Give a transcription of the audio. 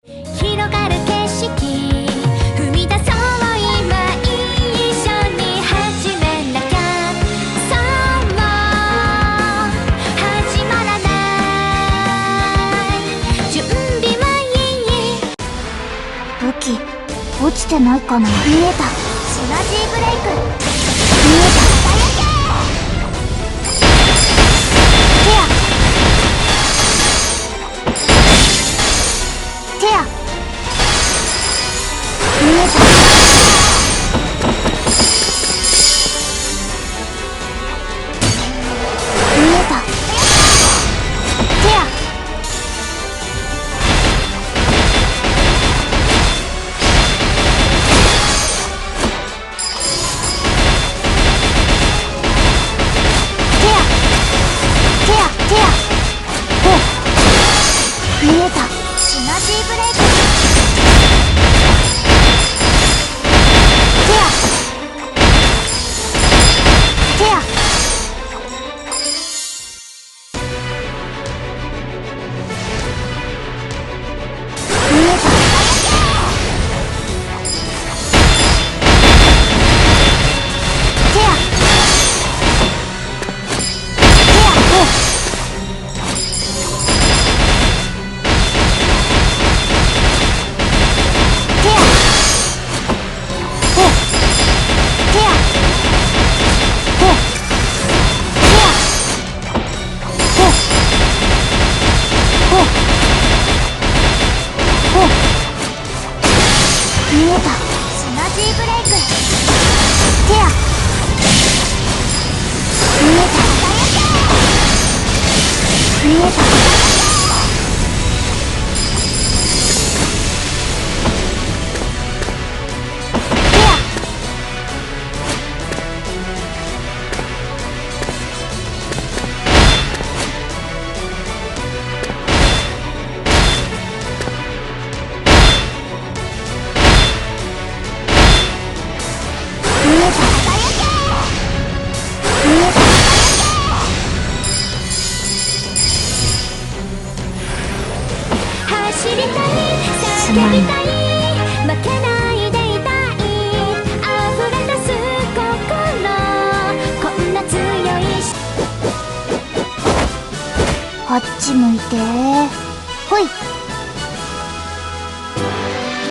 広がる景色踏み出そう今一緒に始めなきゃそう始まらない準備はいい武器落ちてないかな。見えた。シナジーブレイク見えた。テアテア見えた。見えた。テア見えた。シナジーブレイクテアテア見えた。テアテアほう見えた。シナジーブレイクテア見えた。見えた。テア見えた。見えた。走りたい叫びたい負けないでいたい溢れ出す心こんな強いしあっち向いて。